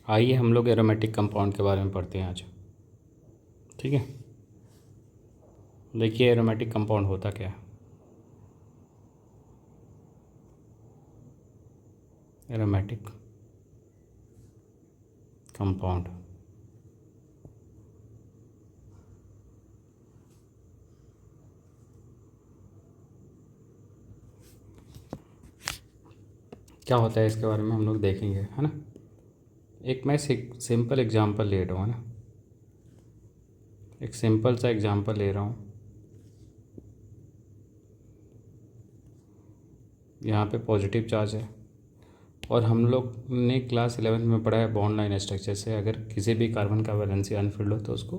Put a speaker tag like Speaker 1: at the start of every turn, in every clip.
Speaker 1: आइए हम लोग एरोमेटिक कंपाउंड के बारे में पढ़ते हैं आज। ठीक है, देखिए एरोमेटिक कंपाउंड होता क्या है। एरोमेटिक कंपाउंड क्या होता है इसके बारे में हम लोग देखेंगे, है ना। एक मैं सिंपल एग्जांपल ले रहा हूँ, है ना। एक सिंपल सा एग्जांपल ले रहा हूँ। यहाँ पे पॉजिटिव चार्ज है और हम लोग ने क्लास 11 में पढ़ा है बॉन्ड लाइन स्ट्रक्चर से अगर किसी भी कार्बन का वैलेंसी अनफिल्ड हो तो उसको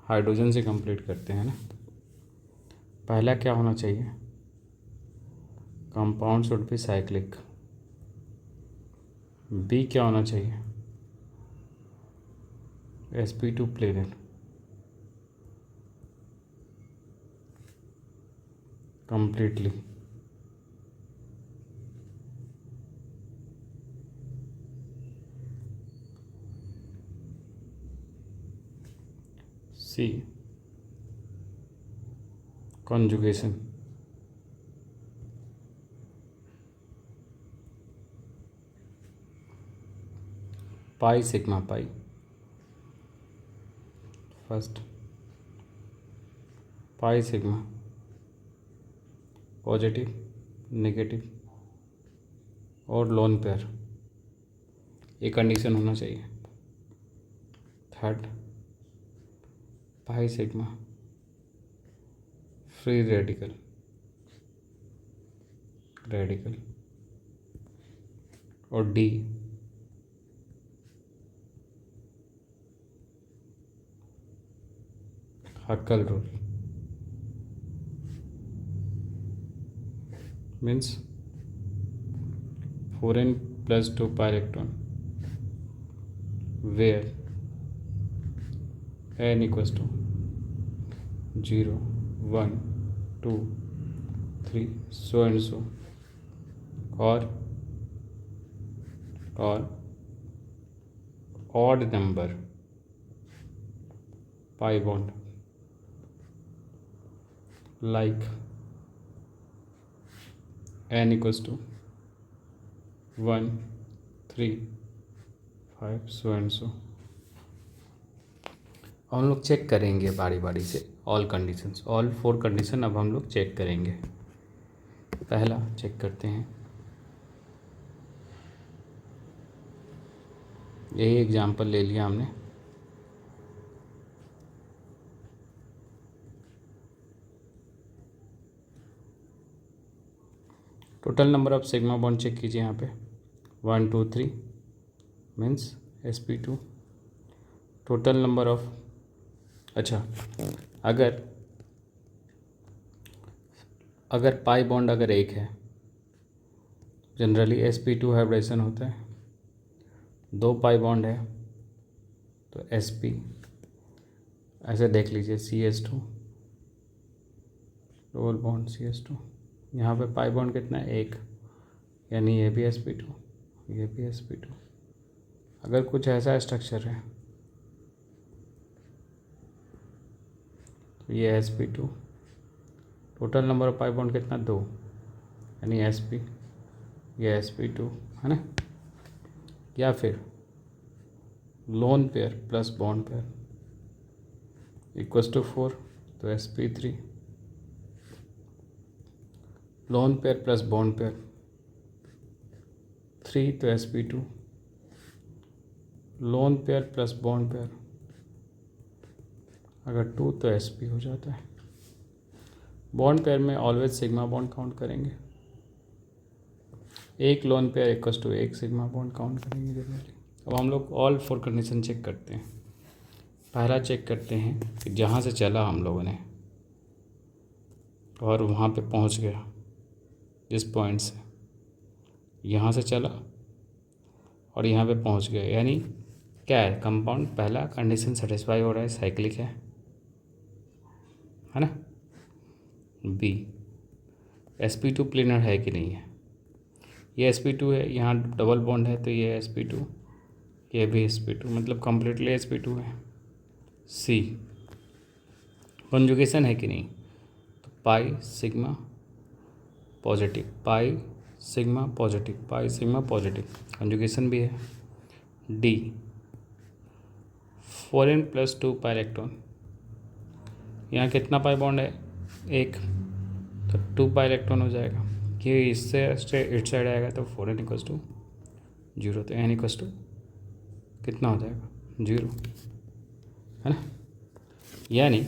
Speaker 1: हाइड्रोजन से कंप्लीट करते हैं ना। पहला क्या होना चाहिए, compound should be cyclic. B क्या होना चाहिए, sp2 planar completely। C conjugation। Pi sigma pi first, pi sigma positive negative और लोन पेयर, ये कंडीशन होना चाहिए। Third, pi sigma free radical radical और the Huckel rule means 4n + 2 pi electron where n equals to 0 1 2 3 so and so or odd number pi bond like n equals to 1 3 5 so and so। हम लोग check करेंगे बारी बारी से all conditions, all 4 condition अब हम लोग check करेंगे। पहला चेक करते हैं, यही एग्जांपल ले लिया हमने। Total number of sigma bond check कीजिए यहाँ पे 1 2 3 means sp2। Total number of, अच्छा अगर पाई बॉन्ड अगर एक है, जनरली sp2 हाइब्रिडेशन होता है। 2 पाई बॉन्ड है तो sp, ऐसे देख लीजिए cs2 डबल बॉन्ड cs2। यहाँ पे पाई बॉन्ड कितना है, एक, यानी ये भी sp2 ये भी sp2। अगर कुछ ऐसा स्ट्रक्चर है तो ये sp2, total number of pi bond कितना, 2, यानी sp, ये sp2, है ना। या फिर lone pair plus bond pair equals to 4 तो sp3, lone pair plus bond pair 3 तो sp2, lone pair plus bond pair अगर 2 तो sp हो जाता है। बॉन्ड पेयर में ऑलवेज सिग्मा बॉन्ड काउंट करेंगे, एक लोन पेयर इक्वल्स टू एक सिग्मा बॉन्ड काउंट करेंगे जनरली। अब हम लोग ऑल 4 कंडीशन चेक करते हैं। पहला चेक करते हैं कि जहाँ से चला हम लोगों ने और वहाँ पे पहुँच गया, जिस पॉइंट से यहाँ से चला और यहाँ पे पहुँच गया, यानी क्या है, कंपाउंड पहला कंडीशन सेटिस्फाई हो रहा है, साइक्लिक है ना। बी sp2 प्लेनर है कि नहीं है, ये sp2 है, यहाँ डबल बॉन्ड है तो ये sp2, ये भी sp2 मतलब कम्प्लीटली sp2 है। सी कॉन्जुगेशन है कि नहीं, तो पाई सिग्मा पॉजिटिव, पाई सिग्मा पॉजिटिव, पाई सिग्मा पॉजिटिव, कॉन्जुगेशन भी है। डी 4n+2 पाई इलेक्ट्रॉन, यहाँ कितना पाई बॉन्ड है, एक, तो 2 पाई इलेक्ट्रॉन हो जाएगा। ये इससे इस साइड आएगा तो 4n=0, तो n= कितना हो जाएगा, 0, है ना। यानी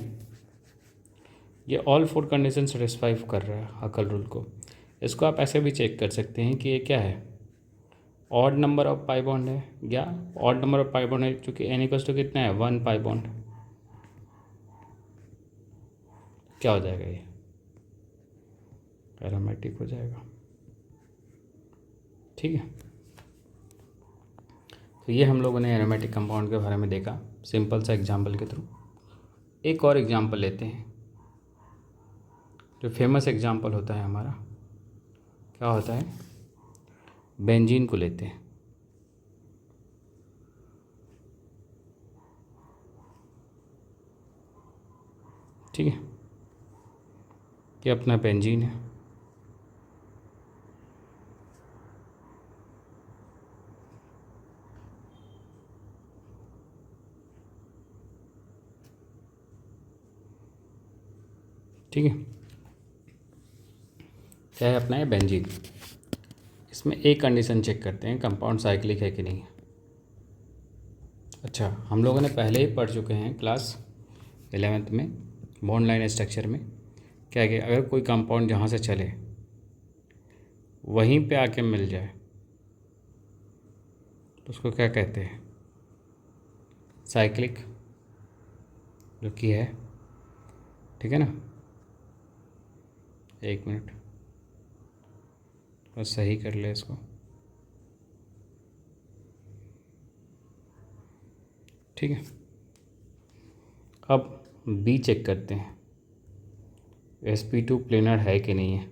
Speaker 1: ये ऑल 4 कंडीशन सेटिस्फाई कर रहा है हकल रूल को। इसको आप ऐसे भी चेक कर सकते हैं कि ये क्या है, odd number of pi bond है, या odd number of pi bond है, चूँकि n= कितना है, 1 पाई बॉन्ड, क्या हो जाएगा, ये एरोमेटिक हो जाएगा। ठीक है, तो ये हम लोगों ने एरोमेटिक कंपाउंड के बारे में देखा सिंपल सा एग्जाम्पल के थ्रू। एक और एग्जाम्पल लेते हैं, जो फेमस एग्जाम्पल होता है हमारा, क्या होता है, बेंजीन को लेते हैं। ठीक है, ये अपना बेंजीन है। ठीक है, क्या है अपना ये बेंजीन। इसमें एक कंडीशन चेक करते हैं, कंपाउंड साइक्लिक है कि नहीं। अच्छा, हम लोगों ने पहले ही पढ़ चुके हैं क्लास 11th में बॉन्ड लाइन स्ट्रक्चर में, क्या है कि अगर कोई कंपाउंड जहाँ से चले वहीं पे आके मिल जाए तो उसको क्या कहते हैं, साइक्लिक, जो कि है। ठीक है ना, एक मिनट बस सही कर ले इसको। ठीक है, अब बी चेक करते हैं, sp2 प्लेनर है कि नहीं है।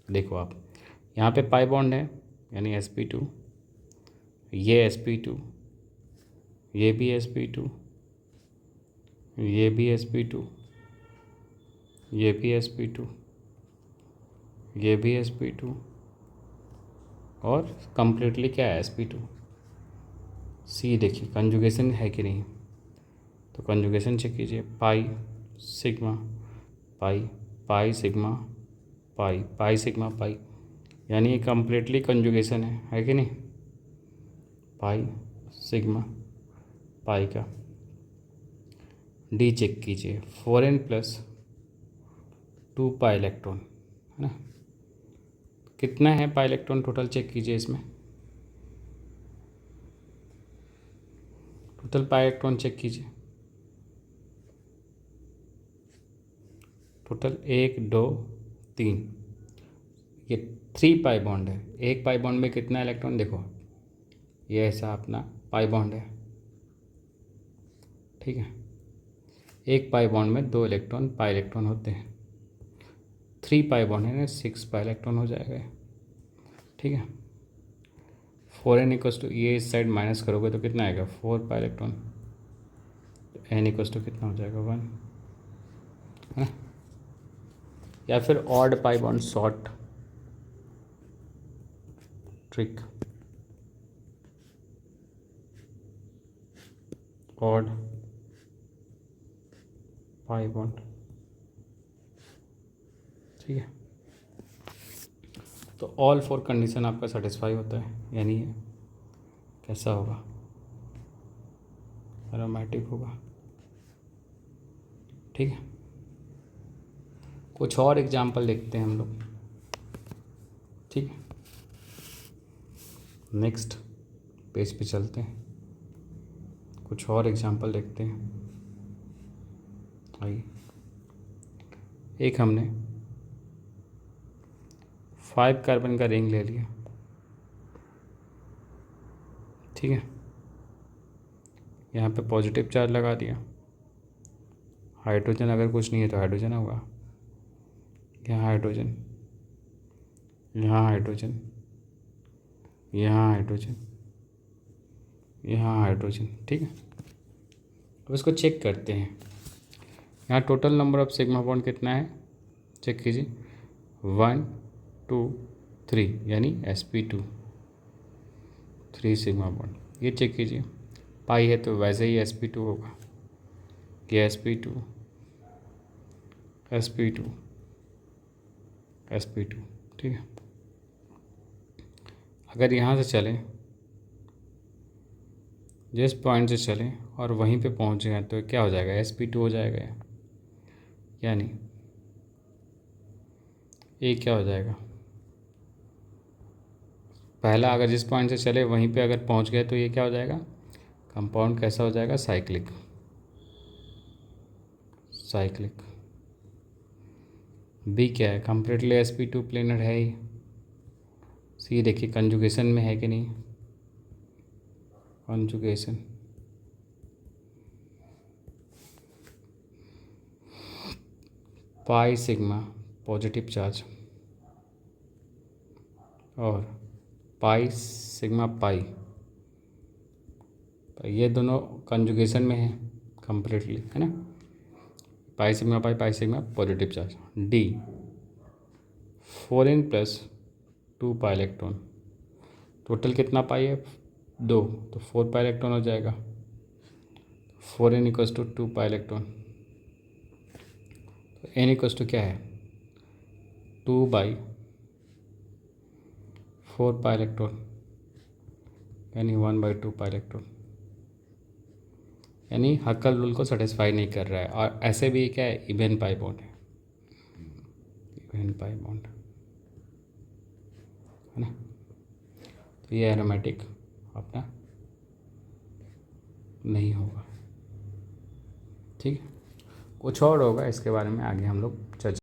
Speaker 1: देखो आप, यहाँ पे पाई बॉन्ड है यानी sp2, ये sp2, ये भी sp2, ये भी sp2, ये भी sp2, ये भी sp2, और कंप्लीटली क्या है, sp2। सी देखिए कंजुगेशन है कि नहीं, तो कंजुगेशन चेक कीजिए, पाई सिग्मा पाई, पाई सिग्मा पाई, पाई सिग्मा पाई, यानी ये कम्प्लीटली कंजुगेशन है कि नहीं। पाई सिग्मा पाई का। डी चेक कीजिए, 4n+2 पाई इलेक्ट्रॉन, है ना। कितना है पाई इलेक्ट्रॉन टोटल, चेक कीजिए इसमें, टोटल पाई इलेक्ट्रॉन चेक कीजिए, टोटल 1 2 3, ये 3 पाई बॉन्ड है। एक पाई बॉन्ड में कितना इलेक्ट्रॉन, देखो ये ऐसा अपना पाई बॉन्ड है। ठीक है, एक पाई बॉन्ड में 2 इलेक्ट्रॉन पाई इलेक्ट्रॉन होते हैं, 3 पाई बॉन्ड है ना, 6 पाई इलेक्ट्रॉन हो जाएगा। ठीक है, 4n=, ये इस साइड माइनस करोगे तो कितना आएगा, 4 पाई इलेक्ट्रॉन, n= कितना हो जाएगा, 1, है ना। या फिर odd pi bond short trick, odd pi bond. ठीक है, तो ऑल 4 कंडीशन आपका सेटिस्फाई होता है, यानी ये कैसा होगा, एरोमेटिक होगा। ठीक है, कुछ और एग्जाम्पल देखते हैं हम लोग। ठीक है, नेक्स्ट पेज पे चलते हैं, कुछ और एग्जाम्पल देखते हैं। आइए, एक हमने 5 कार्बन का रिंग ले लिया। ठीक है, यहाँ पे पॉजिटिव चार्ज लगा दिया, हाइड्रोजन अगर कुछ नहीं है तो हाइड्रोजन होगा, यहाँ हाइड्रोजन, यहाँ हाइड्रोजन, यहाँ हाइड्रोजन, यहाँ हाइड्रोजन, ठीक है। अब इसको चेक करते हैं। यहाँ total number of sigma bond कितना है, चेक कीजिए, 1 2 3, यानी sp2, 3 सिग्मा बॉन्ड। ये चेक कीजिए, पाई है तो वैसे ही sp2 होगा, कि sp2 sp2 sp2, ठीक है। अगर यहाँ से चलें, जिस पॉइंट से चलें और वहीं पे पहुँच गए तो क्या हो जाएगा, sp2 हो जाएगा, यानी ये क्या हो जाएगा, पहला अगर जिस पॉइंट से चले वहीं पे अगर पहुँच गए तो ये क्या हो जाएगा, कंपाउंड कैसा हो जाएगा, साइक्लिक। साइक्लिक। बी क्या है, कंप्लीटली sp2 प्लेनर है ही। सी देखिए कंजुगेशन में है कि नहीं, कंजुगेशन, पाई सिग्मा पॉजिटिव चार्ज और पाई सिग्मा पाई, ये दोनों कंजुगेशन में है कंप्लीटली, है ना। पाई sigma positive charge. D 4n + 2 pi electron, total कितना पाई है, 2, तो 4 पाई इलेक्ट्रॉन हो जाएगा। 4n = 2 पाई इलेक्ट्रॉन, तो n = क्या है, 2/4 पाई इलेक्ट्रॉन, यानी 1/2 पाई इलेक्ट्रॉन, यानी हक्कल रूल को सेटिस्फाई नहीं कर रहा है। और ऐसे भी क्या है, इवन पाई बॉन्ड है, इवन पाई बॉन्ड, है ना। तो ये एरोमेटिक अपना नहीं होगा, ठीक है। कुछ और होगा इसके बारे में आगे हम लोग चर्चा